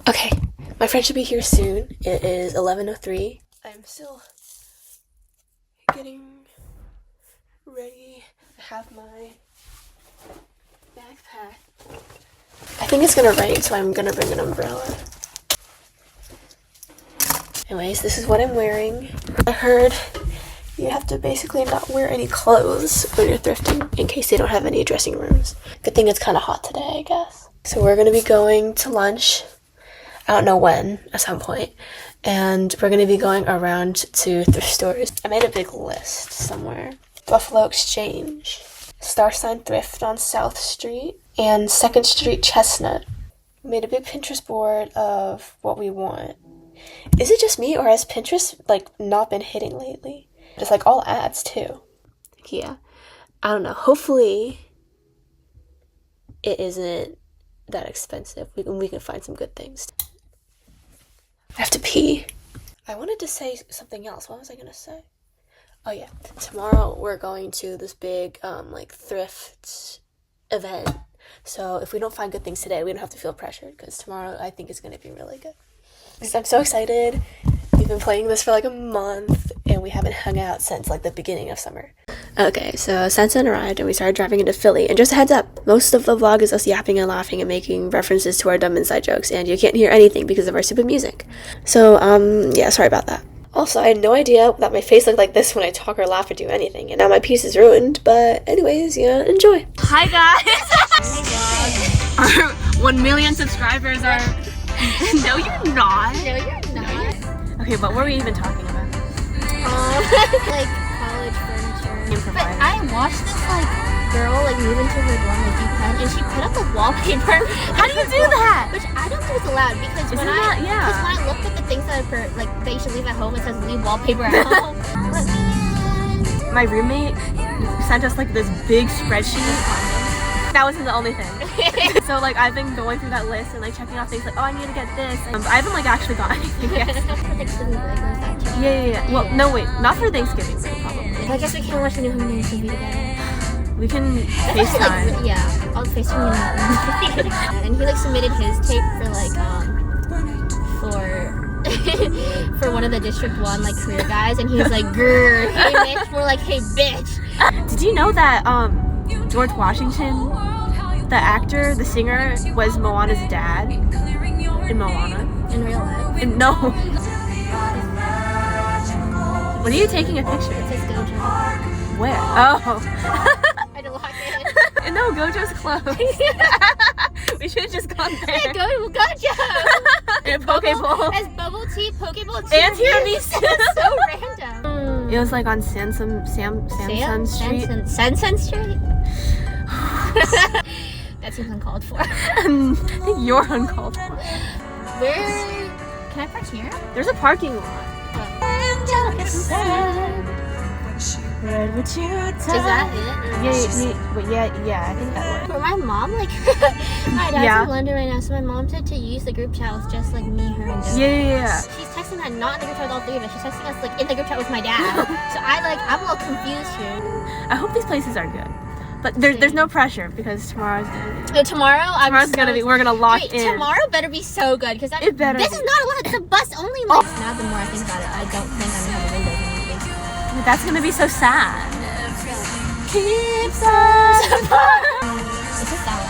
Okay, my friend should be here soon. It is 11:03. I'm still getting ready. I have my backpack. I think it's gonna rain, so I'm gonna bring an umbrella. Anyways, this is what I'm wearing. I heard you have to basically not wear any clothes when you're thrifting in case they don't have any dressing rooms. Good thing it's kind of hot today, I guess. So we're gonna be going to lunch. I don't know when, at some point. And we're gonna be going around to thrift stores. I made a big list somewhere. Buffalo Exchange, Star Sign Thrift on South Street, and 2nd Street Chestnut. We made a big Pinterest board of what we want. Is it just me, or has Pinterest, not been hitting lately? Just, all ads, too. Yeah. I don't know. Hopefully, it isn't that expensive. We can find some good things. I have to pee. I wanted to say something else. What was I gonna say? Oh yeah, tomorrow we're going to this big thrift event. So if we don't find good things today, we don't have to feel pressured because tomorrow I think it's gonna be really good. I'm so excited. We've been playing this for a month and we haven't hung out since the beginning of summer. Okay, so sansan arrived and we started driving into Philly. And just a heads up, most of the vlog is us yapping and laughing and making references to our dumb inside jokes, and you can't hear anything because of our stupid music. So, yeah, sorry about that. Also, I had no idea that my face looked like this when I talk or laugh or do anything, and now my piece is ruined, but anyways, yeah, enjoy. Hi guys! Our 1 million subscribers are... No, you're not. No, you're not. Okay, but what were we even talking about? College furniture. But I watched this girl move into her dorm deep end, and she put up a wallpaper. How do you do that? Which I don't think is allowed because when I looked at the things that are that you should leave at home, it says leave wallpaper at home. My roommate sent us this big spreadsheet. That wasn't the only thing. So I've been going through that list and checking off things oh, I need to get this. I haven't actually got anything yet. Yeah. Well, no wait, not for Thanksgiving break probably. I guess we can't watch the new Home Games movie together. We can FaceTime. Yeah, I'll FaceTime you. And he submitted his tape for one of the District 1 career guys, and he's grr, hey bitch, more hey bitch. Did you know that George Washington, the actor, the singer, was Moana's dad in Moana? In real life? No. What are you taking a picture? It says Gojo. Where? Oh. I had to lock it. No, Gojo's closed. We should have just gone there. Yeah, Gojo. And a Pokeball. As bubble tea, Pokeball tea. And tiramisu. That's so random. It was on Sansan Street. Sansan Street? That seems uncalled for. I think you're uncalled for. Where? Can I park here? There's a parking lot. Is that it? Yeah, I think that works. For my mom, my dad's in London right now, so my mom said to use the group chat with just me, her, and Dylan. Yeah. She's texting that not in the group chat with all three of us. She's texting us in the group chat with my dad. So I'm a little confused here. I hope these places are good. But there's no pressure because tomorrow's gonna be. We're gonna lock in. Tomorrow better be so good because it better. This is not allowed. It's a bus only. Now the more I think about it, I don't think I'm gonna have a window in my basement. But that's gonna be so sad. Keeps us apart. Is this that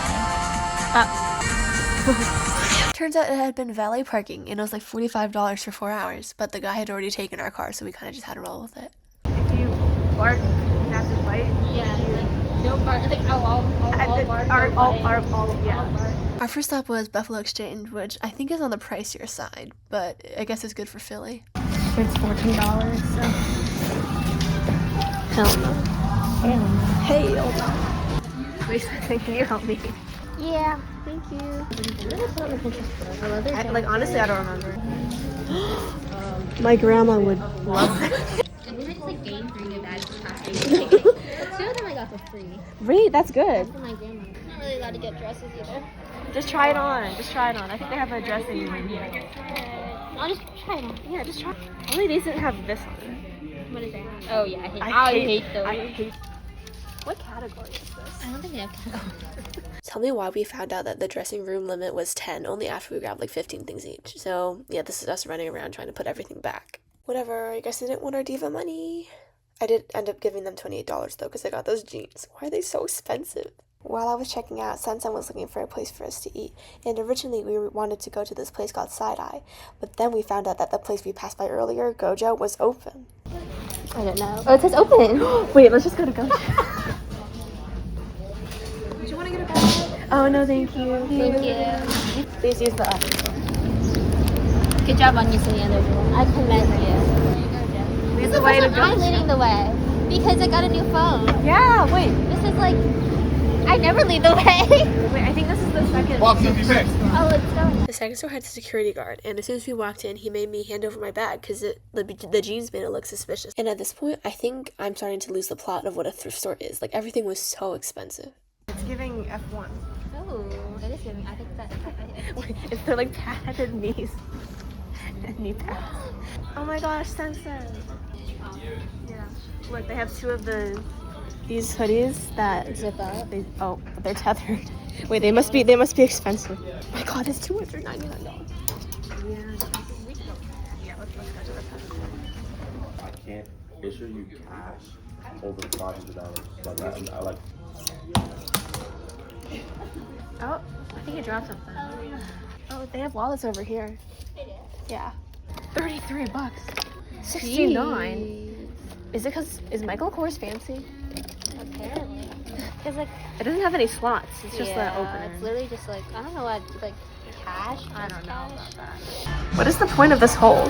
Turns out it had been valet parking, and it was $45 for 4 hours, but the guy had already taken our car, so we kind of just had to roll with it. If you bark, you have to fight. Yeah, no bark. All bark. Our first stop was Buffalo Exchange, which I think is on the pricier side, but I guess it's good for Philly. It's $14, so. Hell no. Hell no. Wait, can you help me? Yeah, thank you. Honestly, I don't remember. My grandma would love it. And then I gained 3 new bags of shopping. 2 of them I got for free. Great, that's good. That's for my grandma. I'm not really allowed to get dresses either. Just try it on. I think they have a dressing room here. I'll just try it on. Yeah, just try. Only these didn't have this on it. What is that? Oh yeah, I hate those. What category is this? I don't think they have categories. Tell me why we found out that the dressing room limit was 10 only after we grabbed like 15 things each. So yeah, this is us running around trying to put everything back. Whatever, I guess I didn't want our diva money. I did end up giving them $28 though because I got those jeans. Why are they so expensive? While I was checking out, Sansan was looking for a place for us to eat, and originally we wanted to go to this place called Side Eye, but then we found out that the place we passed by earlier, Gojo, was open. I don't know. Oh, it says open. Wait, let's just go to Gojo. Do you want to get a bag? Oh, no, thank you. Thank you. Please use the Good job on using the other one. I commend you. There's This a way is to I'm go. leading the way because I got a new phone. Yeah, wait. This is like I never lead the way. Wait, I think this is the second. Oh, let's go. The second store had a security guard, and as soon as we walked in, he made me hand over my bag because the jeans made it look suspicious. And at this point, I think I'm starting to lose the plot of what a thrift store is. Like, everything was so expensive. It's giving F1. Oh, it is giving. I think that. Wait, it's their like padded knees and knee pads. Oh my gosh, Sansan. Yeah. Look, they have two of these hoodies that Zip up. but they're tethered. Wait, they must be expensive. Oh my god, it's $299. Yeah, let's go to the I can't issue you cash over $500. Like I like. Oh, I think you dropped something. Oh, they have wallets over here. Yeah. $33. $69. Is it because is Michael Kors fancy? Apparently. Because like It doesn't have any slots. It's just the opener. It's literally just like I don't know what like cash. I don't know about that. What is the point of this hole?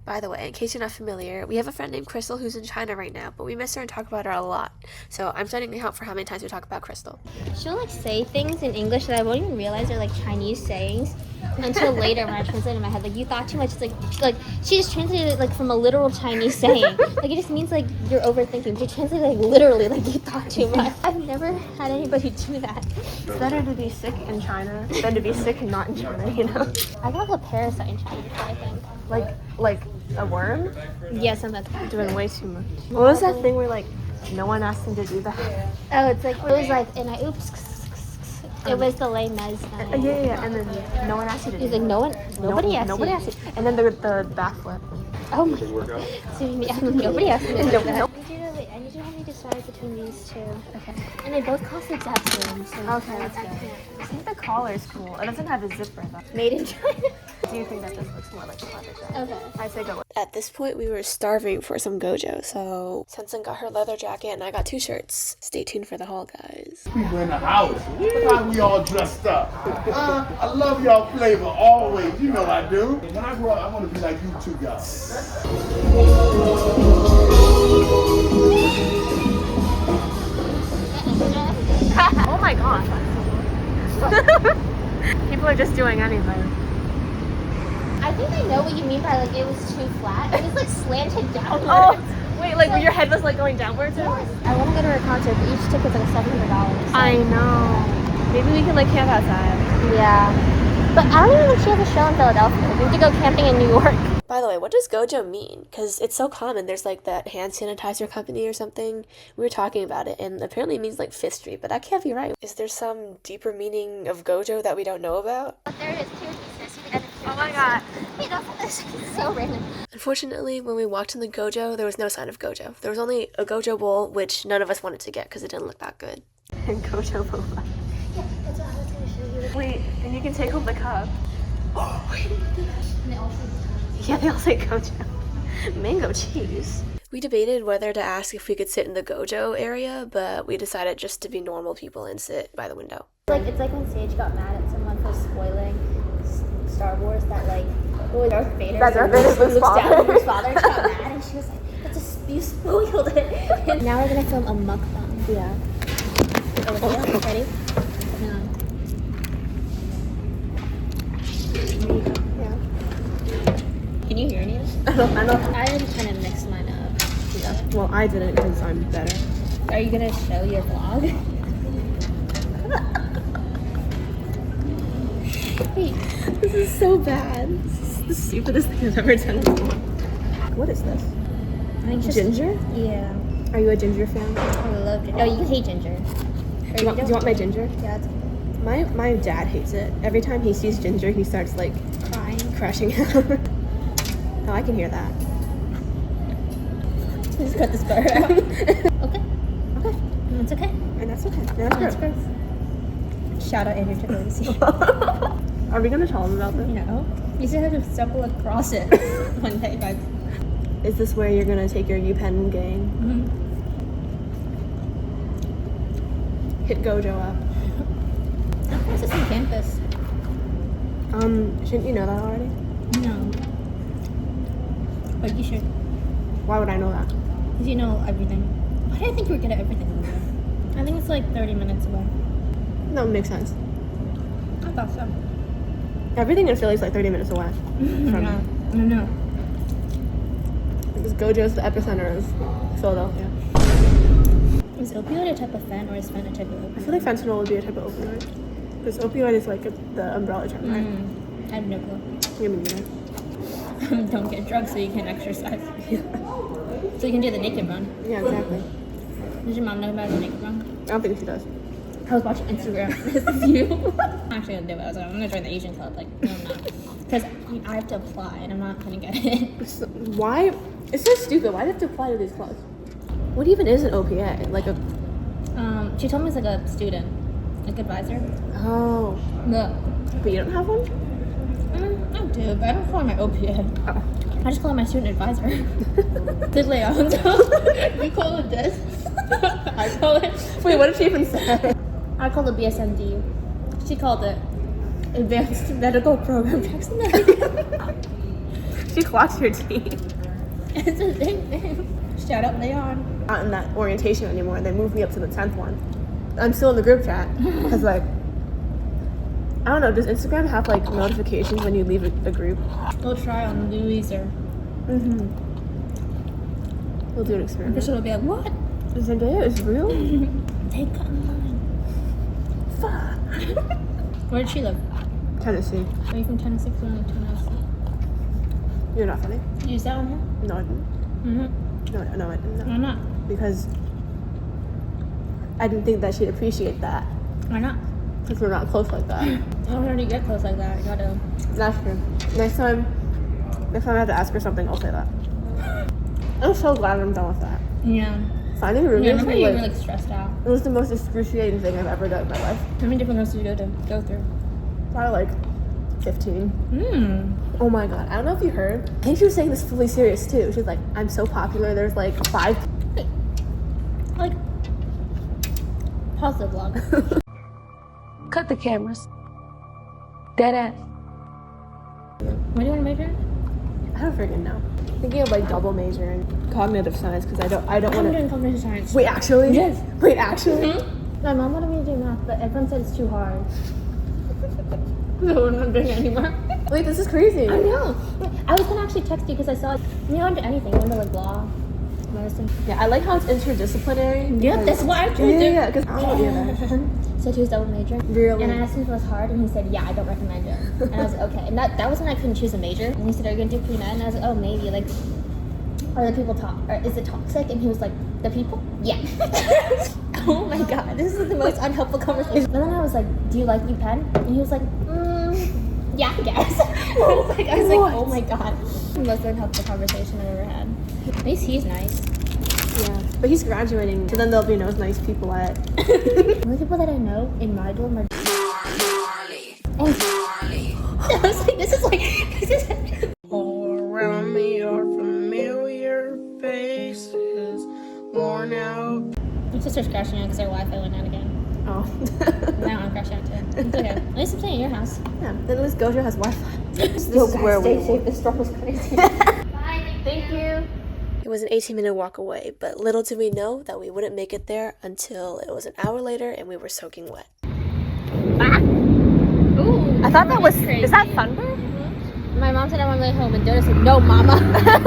By the way, in case you're not familiar, we have a friend named Crystal who's in China right now, but we miss her and talk about her a lot. So I'm starting to count for how many times we talk about Crystal. She'll like say things in English that I won't even realize are like Chinese sayings until later when I translate it in my head. Like you thought too much. It's like she just translated it like from a literal Chinese saying. Like it just means like you're overthinking. She translated it like literally like you thought too much. I've never had anybody do that. It's better to be sick in China than to be sick and not in China, you know? I got a parasite in China before, I think. Like a worm? Yeah, something. Doing way too much. What was that thing where like no one asked him to do that? Oh, it's like it was like and I oops. It was the Les Mis. Yeah, and then no one asked you to do He's that. like nobody asked Nobody you. asked you. And then the backflip. Oh my. So nobody asked me to do that. Nope. I need you to help me decide between these two. Okay. And they both cost the exact same. So Okay, that's good. I think the collar's cool. It doesn't have a zipper though. Made in China. Do you think that this looks more like a leather jacket? Okay. I'd say go with At this point, we were starving for some gojo, so Sansan got her leather jacket and I got 2 shirts. Stay tuned for the haul, guys. People in the house. Look how we all dressed up. I love y'all flavor always. You know I do. When I grow up, I want to be like you two guys. Oh my god. People are just doing anything. I think I know what you mean by like it was too flat. It was like slanted downwards. Oh, wait, like your head was like going downwards? I want to go to her concert, but each ticket's like $700. I know. Maybe we can like camp outside. Yeah. But I don't even know if she has a show in Philadelphia. We have to go camping in New York. By the way, what does gojo mean? Because it's so common. There's like that hand sanitizer company or something. We were talking about it, and apparently it means like Fifth Street, but that can't be right. Is there some deeper meaning of gojo that we don't know about? But there it is. Here it says. Oh my god. Wait, that's so random. Unfortunately, when we walked in the gojo, there was no sign of gojo. There was only a gojo bowl, which none of us wanted to get because it didn't look that good. And gojo boba. Yeah, that's what I was going to show you. Wait, and you can take home the cup. And they also Yeah, they all say gojo. Mango cheese. We debated whether to ask if we could sit in the gojo area, but we decided just to be normal people and sit by the window. It's like when Sage got mad at someone for spoiling Star Wars that like what was Darth Vader? That Darth Vader's Luke's father. Luke's father. She got mad and she was like, you spoiled it. And now we're gonna film a mukbang. Yeah. Olivia, ready? No. Yeah. Can you hear any of this? I don't. I already kind of mixed mine up. Yeah. Well, I didn't because I'm better. Are you gonna show your vlog? Wait, This is so bad. This is the stupidest thing I've ever done. What is this? I think it's just, Ginger? yeah. Are you a ginger fan? I love ginger. Oh, you hate ginger. Do you want my ginger? Yeah, it's My dad hates it. Every time he sees ginger, he starts like crying. crashing out. Oh, I can hear that. Just cut this part out. Okay. Okay. It's okay. And that's okay. That's gross. Shout out Andrew to Are we gonna tell him about this? No. You should have to stumble across it one day, guys. Is this where you're gonna take your UPenn gang? Hit Gojo up. Of course, it's on campus. Shouldn't you know that already? No. But you should. Why would I know that? Because you know everything. Why do I think you were good at everything over there? I think it's like 30 minutes away. That would make sense. I thought so. Everything in Philly is like 30 minutes away. No. Because Gojo's the epicenter of Philadelphia. Is opioid a type of fen or is fen a type of opioid? I feel like fentanyl would be a type of opioid. Because opioid is like the umbrella term, right? I have no clue. You mean neither. Don't get drugs so you can exercise. So you can do the naked run. Yeah, exactly. Does your mom know about the naked run? I don't think she does. I was watching Instagram. This is you. I'm actually gonna do it. I was like, I'm gonna join the Asian club. Like, no, I'm not. Because I have to apply and I'm not gonna get it. Why? It's so stupid. Why do you have to apply to these clubs? What even is an OPA? Like a... She told me it's like a student, like advisor. Oh. No. But you don't have one? I do, but I don't call her my OPA. Oh. I just call her my student advisor. Did Leandro? You call it this? I call it... Wait, what did she even say? I call it BSMD. She called it Advanced Medical Program. She clocks your teeth. It's the same thing. Shout out Leon. Not in that orientation anymore. They moved me up to the 10th one. I'm still in the group chat. Because, like, I don't know, does Instagram have, like, notifications when you leave a group? We'll try on Louiser. We'll do an experiment. Christian will be like, what? Zendaya is real? Take online. Fuck. Where did she live? Tennessee. Are you from Tennessee? Tennessee. You're not funny. You use that one here? No, I didn't. No, I didn't. Why not? Because I didn't think that she'd appreciate that. Why not? Because we're not close like that. I don't already get close like that. I gotta. That's true. Next time I have to ask her something, I'll say that. I'm so glad I'm done with that. Yeah. Finding Yeah, roommates remember was, you were like, like stressed out. it was the most excruciating thing I've ever done in my life. How many different rooms did you go through? Probably like 15. Hmm. Oh my god, I don't know if you heard. I think she was saying this fully serious too. She's like, I'm so popular, there's like 5. Like, pause the vlog. Cut the cameras. Dead ass. What do you want to major in? I don't freaking know. Thinking of like double major in cognitive science because I don't I'm want to. doing cognitive science. Wait, actually? Yes. Wait, actually? My mom wanted me to do math, but everyone said it's too hard. So I'm not doing it anymore. Wait, this is crazy. I know. I was gonna actually text you because I saw you don't do anything. You want to like law, medicine. Yeah, I like how it's interdisciplinary. Yep, that's what I'm trying to do. Yeah, because I don't know either. So he was double major. Really? And I asked him if it was hard, and he said, yeah, I don't recommend it. And I was like, okay. And that was when I couldn't choose a major. And he said, are you gonna do pre-med? And I was like, oh, maybe. Like, are the people or is it toxic? And he was like, the people? Yeah. Oh my god, this is the most unhelpful conversation. And then I was like, do you like UPenn? And he was like, yeah, I guess. I was like, oh my god. The most unhelpful conversation I've ever had. At least he's nice. Yeah, but he's graduating, so then there'll be no nice people at. The only people that I know in my dorm are I was like, this is All around me are familiar faces, worn out. my sister's crashing out because her Wi-Fi went out again. Oh. Now I'm crashing out too. It's okay. At least I'm staying at your house. Yeah, then at least Gojo has Wi-Fi. This is where stay safe. This storm was crazy. Bye. Thank you. It was an 18-minute walk away, but little did we know that we wouldn't make it there until it was an hour later and we were soaking wet. Ooh, I thought that was. crazy. Is that thunder? My mom said I want to go home, and Dota said, no, mama.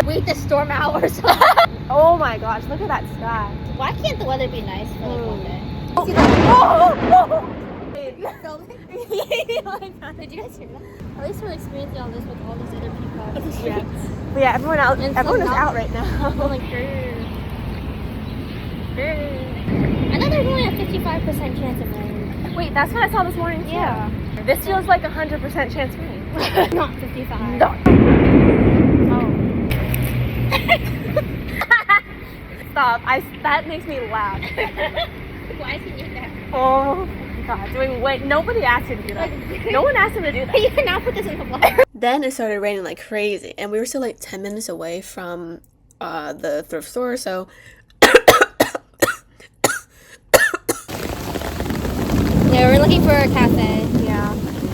Wait the storm hours. Oh my gosh, look at that sky. Why can't the weather be nice for like one day? Did you guys hear that? At least we're experiencing all this with all these other people on the streets. But yeah, everyone And is so out right now. I'm like, another there's only a 55% chance of rain. Wait, that's what I saw this morning too. Yeah. This feels like 100% chance rain. Not 55. No. Oh. Stop. That makes me laugh. Why is he doing that? Oh my god. Wait, nobody asked him to do that. No one asked him to do that. You cannot put this in the vlog. Then it started raining like crazy, and we were still like 10 minutes away from the thrift store, so Yeah, we're looking for a cafe. Yeah.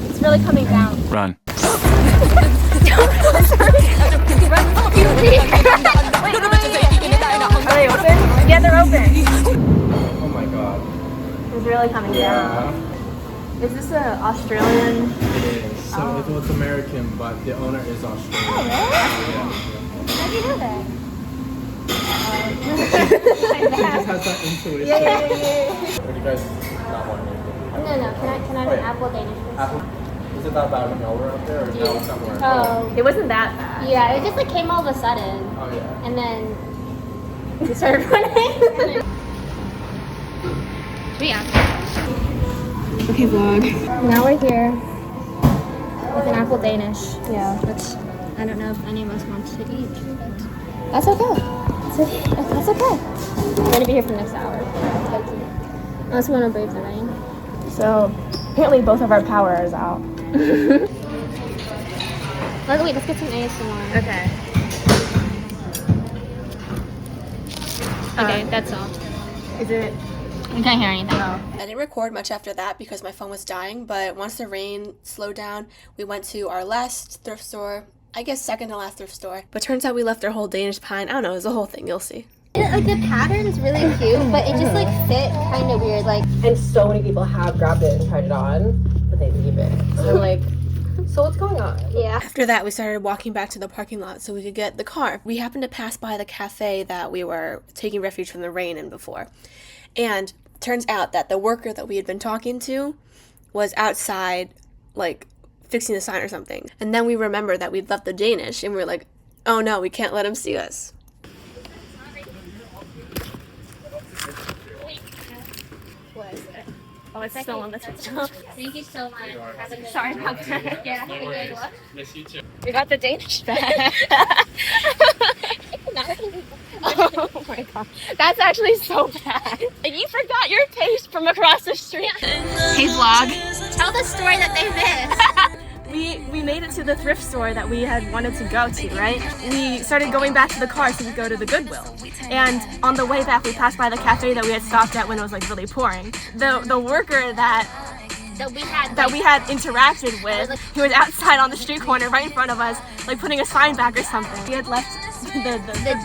It's really coming down. Run. Are they open? Yeah, they're open. Oh my god. It's really coming down. Is this an Australian? It is. So it was American, but the owner is Australian. Oh, really? How do you know that? He just has that intuition. Yeah. Or do you guys not want anything? No. Can I have an apple Danish, please? Apple? Is it that bad when y'all were up there, or no, somewhere? Oh. It wasn't that bad. Yeah, it just like came all of a sudden. Oh yeah. And then we started running. We asked. Okay, vlog. Now we're here with an apple Danish. Yeah. Which I don't know if any of us want to eat, but that's okay. That's okay. We're gonna be here for the next hour. Unless we want to brave the rain. So, apparently both of our power is out. Let's get some ASMR. Okay. Okay, that's all. Is it? We can't hear anything. I didn't record much after that because my phone was dying, but once the rain slowed down, we went to our last thrift store, I guess second to last thrift store. But turns out we left our whole Danish pine. I don't know, it was a whole thing, you'll see. Like the pattern's really cute, but it just like fit kind of weird. Like, And so many people have grabbed it and tried it on, but they leave it. So I'm like, so what's going on? yeah. After that, we started walking back to the parking lot so we could get the car. We happened to pass by the cafe that we were taking refuge from the rain in before. And turns out that the worker that we had been talking to was outside, like, fixing the sign or something. And then we remembered that we'd left the Danish, and we were like, oh no, we can't let him see us. Oh, it's still on the TikTok. Thank you so much. Sorry about that. Yeah. We got the Danish back. Oh my god. That's actually so bad. You forgot your taste from across the street. Hey vlog. Tell the story that they missed. We made it to the thrift store that we had wanted to go to, right? We started going back to the car so we could go to the Goodwill. And on the way back, we passed by the cafe that we had stopped at when it was like really pouring. The worker that we had interacted with, he was outside on the street corner right in front of us, like putting a sign back or something. He had left the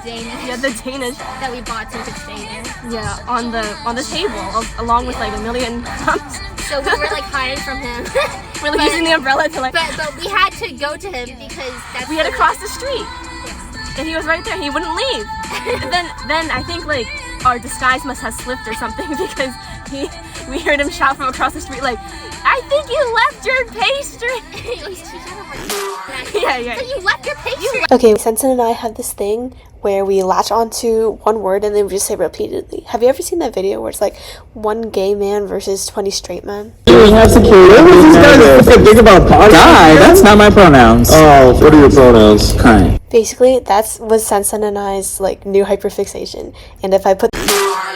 Danish. Yeah, the Danish. That we bought so we could stay there. Yeah, on the table, along with like a million crumbs. So we were like hiding from him. We're like using the umbrella to like. But we had to go to him because We had to cross the street, and he was right there. He wouldn't leave. And then I think like our disguise must have slipped or something because we heard him shout from across the street like, I think you left your pastry. Yeah. So you left your pastry. Okay, Sansan and I have this thing where we latch onto one word and then we just say repeatedly. Have you ever seen that video where it's like one gay man versus 20 straight men? We have security. Think about guy. That's not my pronouns. Oh, what are your pronouns? Kind. Basically, that's was Sansan and I's like new hyperfixation. And if I put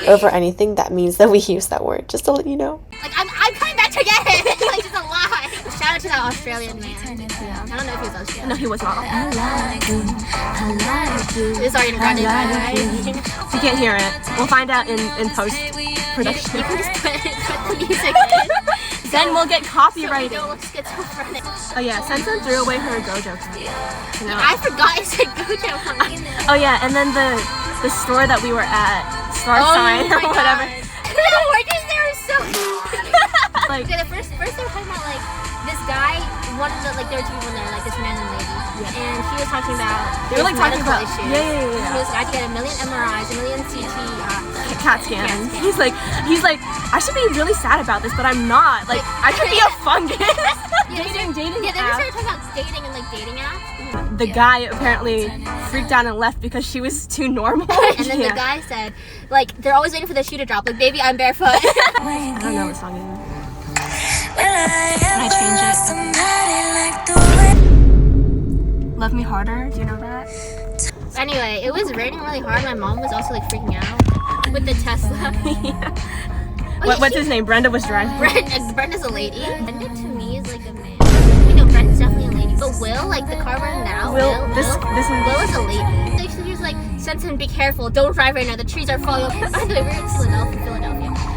over anything, that means that we use that word. Just to let you know. Like I'm coming back to get him. Like just a lie. Shout out to that Australian man. Yeah. I don't know if he was Australian. No, he was not. This already running. You can't hear it. We'll find out in post production. You can just put the music in. Then we'll get copyrighted. So we don't look schizophrenic. Oh yeah, Sansan threw away her gojo. You know? I forgot it said gojo. Oh yeah, and then the store that we were at, Star Sign or whatever. The workers there are so Like, okay, first they were talking about like this guy wanted to like there were two people there, like this man and lady. Yeah. And he was talking about they were like talking about issues. Yeah. He was like, I had to get a million MRIs, a million CT CAT scans. He's like, I should be really sad about this, but I'm not. Like, I could be a fungus. dating Yeah, then we app. started talking about dating and like dating apps. The guy apparently freaked out and left because she was too normal. And then the guy said, like, they're always waiting for the shoe to drop. Like, baby, I'm barefoot. I don't know what song it is. Can I change it? Love Me Harder, do you know that? Anyway, it was raining really hard. My mom was also like freaking out with the Tesla. Yeah. What's his name? Brenda was driving. Brenda's a lady. Brenda to me is like a man. You know, Brenda's definitely a lady. But Will, like the car we're in now, Will is Will is a lady. Like, she was like, Sansan, be careful. Don't drive right now. The trees are falling. By the way, we're in Philadelphia.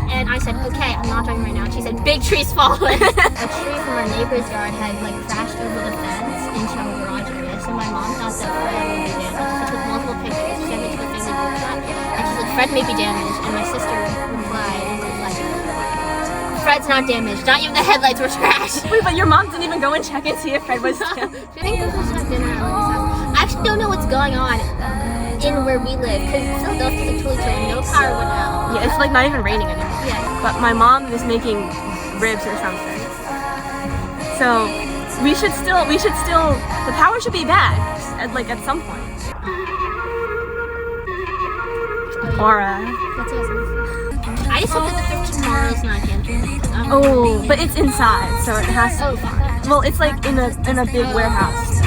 And I said, okay, I'm not driving right now. And she said, big trees falling. A tree from our neighbor's yard had like crashed over the fence into our garage area. So my mom thought that Fred would be damaged. She took multiple pictures, sent it to the family group chat. And she's like, Fred may be damaged. And my sister replied and was like, Fred's not damaged. Not even the headlights were trashed. Wait, but your mom didn't even go and check and see if Fred was damaged. I think this was like dinner at Lily's house. I actually don't know what's going on in where we live because Philadelphia's like totally chilling. No power went out. Yeah, it's like not even raining anymore. Yeah. But my mom is making ribs or something. So we should still, the power should be back at some point. Aura. That's awesome. I just hope that the thrift tomorrow is not canceled. Oh, but it's inside, so it has to. Oh, fine. Well, it's like in a big warehouse.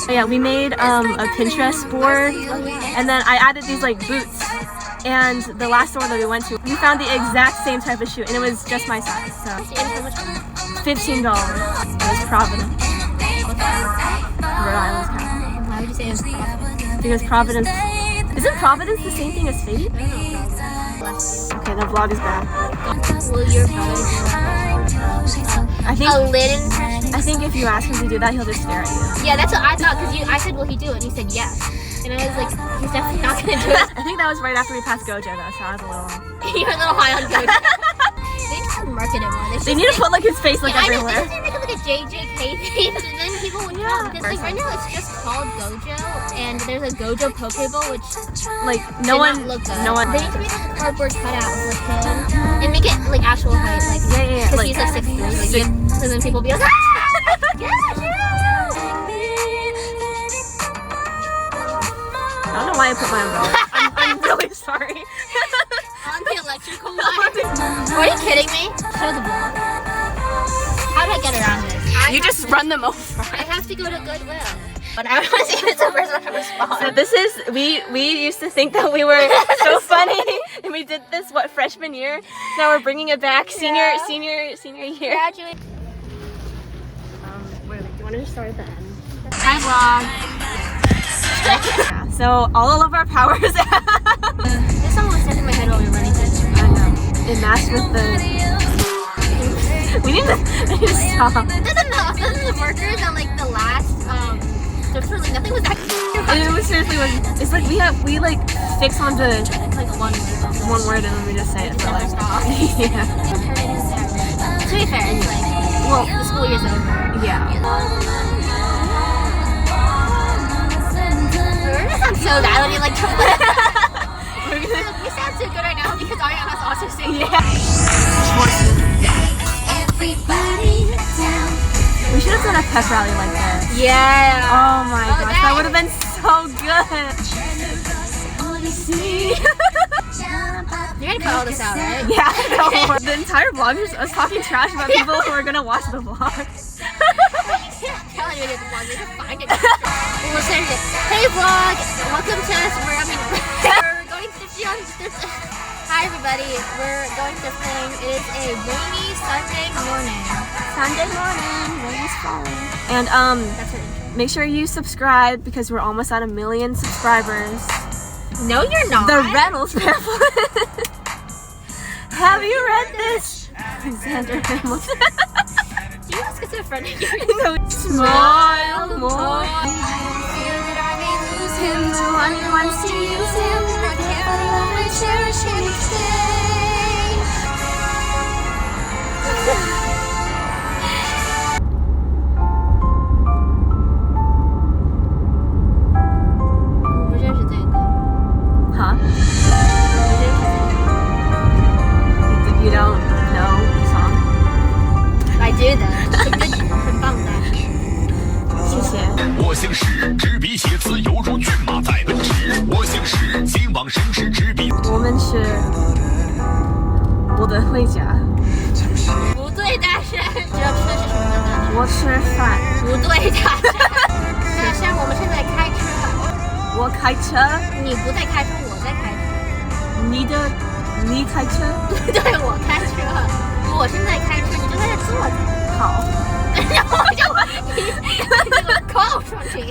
So yeah, we made a Pinterest board, and then I added these like boots. And the last store that we went to, we found the exact same type of shoe, and it was just my size. So $15. It was Providence. Rhode Island's capital. Why would you say it's Providence? Because Providence isn't Providence the same thing as fate? Okay, the vlog is bad. Will your brother do a lid impression? I think if you ask him to do that, he'll just stare at you. Yeah, that's what I thought, because I said, will he do it? And he said yes. And I was like, he's definitely not gonna do it. I think that was right after we passed Gojo though, so I was a little... You're a little high on Gojo. They need to market it more. They need to put like his face like everywhere. I know, they need to make like a JJK page, and then people would know. Because like right now it's just called Gojo, and there's a Gojo Pokeball, which like They need to make like a cardboard cutout of like him, and make it like actual height, like Yeah. because he's like 6'3", so then people will be like, ah! Yeah! I don't know why I put my umbrella. I'm really sorry. On the electrical wire. Are you kidding me? Show the vlog. How do I get around this? You just run them over. I have to go to Goodwill. But I want to see if it's the first one to respond. So this is, we used to think that we were so funny, and we did this, freshman year? Now we're bringing it back, senior year. Graduate. Wait, do you want to just start at the end? Hi vlog. Yeah, so all of our power is out. This song was stuck in my head while we were running this. I know. It matched with the... we need to stop. Other than the workers on like the last thrift store, like nothing was that It was seriously it's like we like fix onto like one word and then we just say it for like yeah. To be fair, it's like, well, the school year's over. Yeah. We're gonna sound so bad when you like we sound so good right now because Ariana's also singing. We should have done a pep rally like this. Yeah. Oh my gosh, that would have been so good. You're gonna cut all this out, right? Yeah, no. The entire vlog is us talking trash about people who are gonna watch the vlog. Tell anybody at the vlog, they can find it. Well, seriously. Hey vlog, welcome to us. We're going thrifting on thrift. Hi everybody, we're going thrifting. It is a rainy Sunday morning. Rain's falling. And That's it. make sure you subscribe because we're almost at 1 million subscribers. No, you're not. The Reynolds pamphlet. Have you read this? Alexander Hamilton. Do you ask us a friend again? No. Smile more. Fear that I may lose him. The one who wants to use him. I can't love and cherish him each day. What did you think? Huh? You don't know the song? I do though. 姓石，执笔写词犹如骏马在奔驰。我姓石，今往深池执笔。我们是我的回家。不对，大山，知道吃的是什么吗？我吃饭。不对，大山。大山，我们现在开车。我开车。你不在开车，我在开车。你开车？对，我开车。我现在开车，你就在这坐着。好。然后就你告诉你，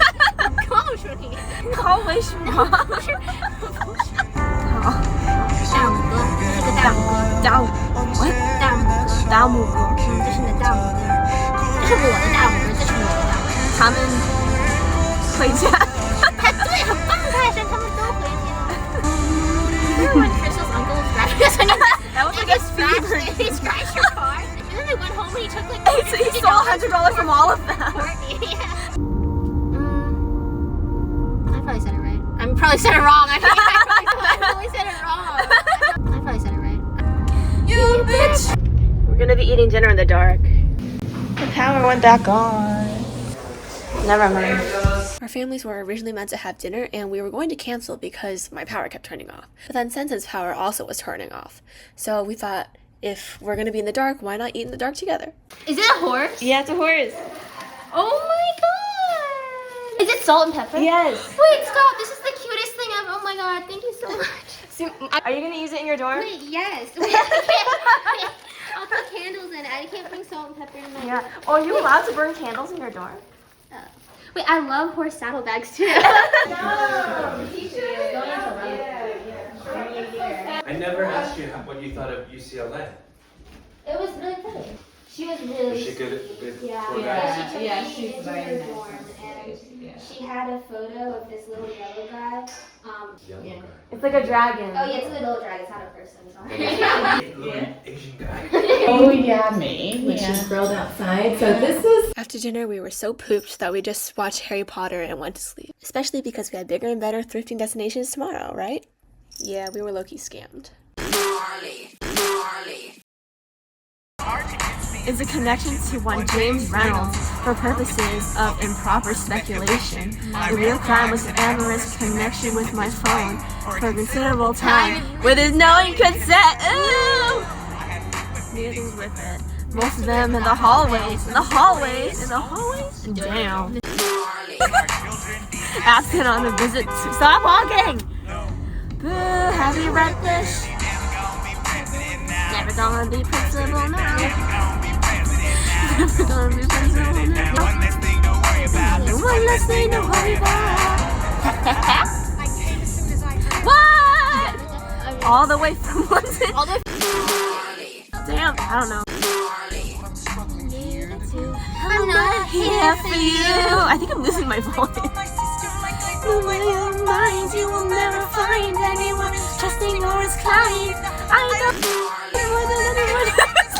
告诉你，靠为什么？不是。好。大拇哥，这是个大拇哥。大拇哥。这是你的大拇哥。这是我的大拇哥，这是你的大拇哥。他们回家。对，很棒，大山，他们都回家。When Crystal's uncle was driving, that was like a fever. He scratched your car, and then they went home and he took like he stole $100 from all of them. I probably said it right. I probably said it wrong. I probably said it wrong. I probably said it right. You bitch. We're gonna be eating dinner in the dark. The power went back on. Never mind. Our families were originally meant to have dinner and we were going to cancel because my power kept turning off. But then Sansan's power also was turning off. So we thought, if we're going to be in the dark, why not eat in the dark together? Is it a horse? Yeah, it's a horse. Oh my god! Is it salt and pepper? Yes. Wait, stop! This is the cutest thing ever. Oh my god, thank you so much. Are you going to use it in your dorm? Wait, yes. I'll put candles in it. I can't bring salt and pepper in my dorm. Oh, are you allowed to burn candles in your dorm? Wait, I love horse saddlebags too. I never asked you what you thought of UCLA. It was really pretty. She was really. Was she good with tour Yeah, guides? she's very nice. She had a photo of this little yellow guy. Yellow guy. It's like a dragon. Oh yeah, it's a little dragon. It's not a person. Little Asian guy. Oh yeah, me. When she's grilled outside. So this is. After dinner, we were so pooped that we just watched Harry Potter and went to sleep. Especially because we had bigger and better thrifting destinations tomorrow, right? Yeah, we were low-key scammed. Is a connection to one James Reynolds for purposes of improper speculation. The real crime was an amorous connection with my phone for a considerable time with his knowing consent. Ooh! Neither things with it. Most of them in the hallways, Damn. Asking on a visit to. Stop walking! Boo, have you read this? Never gonna be principal now. Never gonna be principal now. One less thing to worry about. What? All the way from London? Damn, I don't know. I'm not here for you. I think I'm losing my voice. The way your mind, you will never find anyone trusting or as kind. I know more than anyone else.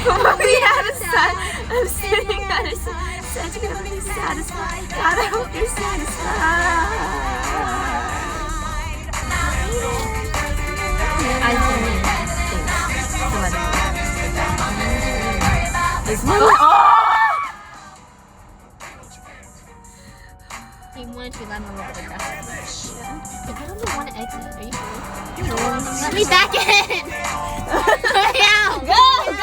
What we had aside, I'm sitting at his side, said you're gonna be satisfied. God, I hope you're satisfied. I think. It's no. He wanted to be Lemon a little bit aggressive. Yeah. But I don't even want to exit. Are you sure? Let me back in! Let me out! Go!